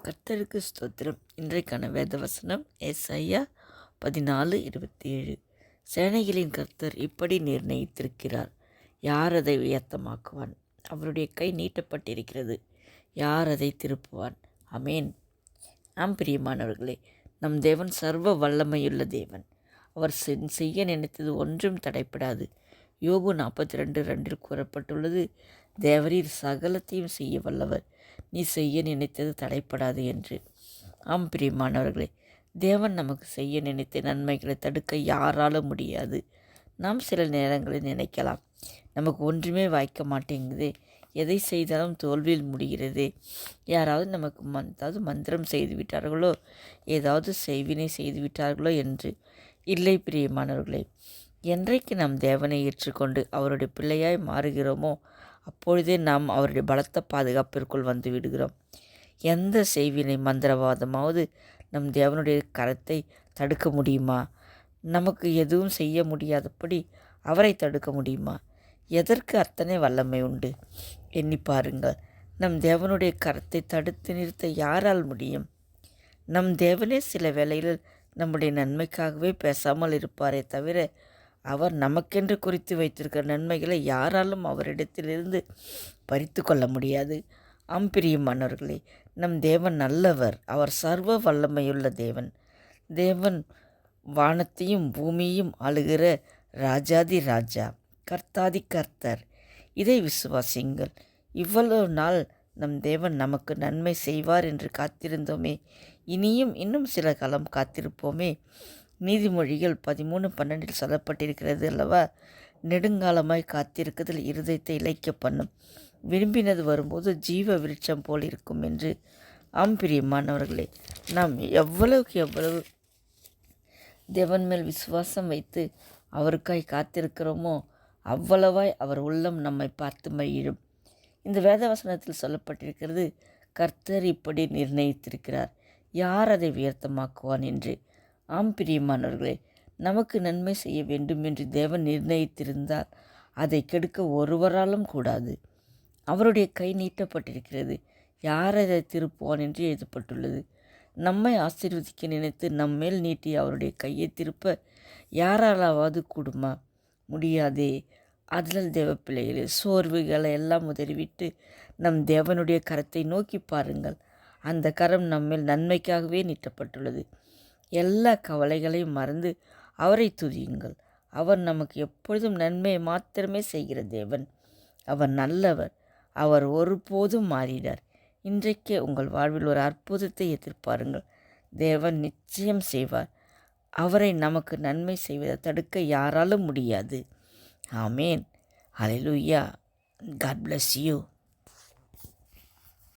கர்த்தருக்கு ஸ்தோத்திரம். இன்றைக்கான வேத வசனம் ஏசாயா 14:27. சேனைகளின் கர்த்தர் இப்படி நிர்ணயித்திருக்கிறார், யார் அதை உயர்த்தமாக்குவான்? அவருடைய கை நீட்டப்பட்டிருக்கிறது, யார் அதை திருப்புவான்? அமேன். பிரியமானவர்களே, நம் தேவன் சர்வ வல்லமையுள்ள தேவன். அவர் செய்ய நினைத்தது ஒன்றும் தடைப்படாது. யோபு 42:2 கூறப்பட்டுள்ளது, தேவரீர் சகலத்தையும் செய்ய வல்லவர், நீ செய்ய நினைத்தது தடைப்படாது என்று. பிரியமானவர்களே, தேவன் நமக்கு செய்ய நினைத்த நன்மைகளை தடுக்க யாராலும் முடியாது. நாம் சில நேரங்களில் நினைக்கலாம், நமக்கு ஒன்றுமே வாய்க்க மாட்டேங்குது, எதை செய்தாலும் தோல்வியில் முடிகிறது, யாராவது நமக்கு ஏதாவது மந்திரம் செய்து விட்டார்களோ, ஏதாவது செய்வினை செய்து விட்டார்களோ என்று. இல்லை பிரியமானவர்களே, என்றைக்கு நாம் தேவனை ஏற்றுக்கொண்டு அவருடைய பிள்ளையாய் மாறுகிறோமோ அப்பொழுதே நாம் அவருடைய பலத்த பாதுகாப்பிற்குள் வந்து விடுகிறோம். எந்த செய்வினை மந்திரவாதமாவது நம் தேவனுடைய கரத்தை தடுக்க முடியுமா? நமக்கு எதுவும் செய்ய முடியாதபடி அவரை தடுக்க முடியுமா? எதற்கு அத்தனை வல்லமை உண்டு? எண்ணி பாருங்கள். நம் தேவனுடைய கரத்தை தடுத்து நிறுத்த யாரால் முடியும்? நம் தேவனே சில வேளைகளில் நம்முடைய நன்மைக்காகவே பேசாமல் இருப்பாரே தவிர, அவர் நமக்கென்று குறித்து வைத்திருக்கிற நன்மைகளை யாராலும் அவரிடத்திலிருந்து பறித்து கொள்ள முடியாது. பிரியமானவர்களே, நம் தேவன் நல்லவர். அவர் சர்வ வல்லமையுள்ள தேவன். தேவன் வானத்தையும் பூமியையும் ஆளுகிற ராஜாதி ராஜா, கர்த்தாதி கர்த்தர். இதை விசுவாசிங்கள். இவ்வளவு நாள் நம் தேவன் நமக்கு நன்மை செய்வார் என்று காத்திருந்தோமே, இன்னும் சில காலம் காத்திருப்போமே. நீதிமொழிகள் 13:12 சொல்லப்பட்டிருக்கிறது அல்லவா, நெடுங்காலமாய் காத்திருக்குதல் இருதயத்தை இளைக்க பண்ணும், விரும்பினது வரும்போது ஜீவ விருட்சம் போல் இருக்கும் என்று. பிரியமானவர்களே, நாம் எவ்வளவுக்கு எவ்வளவு தேவன் மேல் விசுவாசம் வைத்து அவருக்காய் காத்திருக்கிறோமோ அவ்வளவாய் அவர் உள்ளம் நம்மை பார்த்து மகிழும். இந்த வேதவசனத்தில் சொல்லப்பட்டிருக்கிறது, கர்த்தர் இப்படி நிர்ணயித்திருக்கிறார், யார் அதை உயர்த்தமாக்குவான் என்று. பிரியமானவர்களே, நமக்கு நன்மை செய்ய வேண்டும் என்று தேவன் நிர்ணயித்திருந்தால் அதை கெடுக்க ஒருவராலும் கூடாது. அவருடைய கை நீட்டப்பட்டிருக்கிறது, யார் அதை திருப்புவான் என்று எழுதப்பட்டுள்ளது. நம்மை ஆசீர்வதிக்க நினைத்து நம்மேல் நீட்டி அவருடைய கையை திருப்ப யாராலாவது கூடுமா? முடியாதே. அதில் தேவ பிள்ளைகளே, சோர்வுகளை எல்லாம் உதறிவிட்டு நம் தேவனுடைய கரத்தை நோக்கி பாருங்கள். அந்த கரம் நம்மேல் நன்மைக்காகவே நீட்டப்பட்டுள்ளது. எல்லா கவலைகளையும் மறந்து அவரை துதியுங்கள். அவர் நமக்கு எப்பொழுதும் நன்மையை மாத்திரமே செய்கிற தேவன். அவர் நல்லவர். அவர் ஒருபோதும் மாறிடார். இன்றைக்கே உங்கள் வாழ்வில் ஒரு அற்புதத்தை எதிர்பாருங்கள். தேவன் நிச்சயம் செய்வார். அவரை நமக்கு நன்மை செய்வதை தடுக்க யாராலும் முடியாது. ஆமேன். ஹல்லேலூயா. God bless you.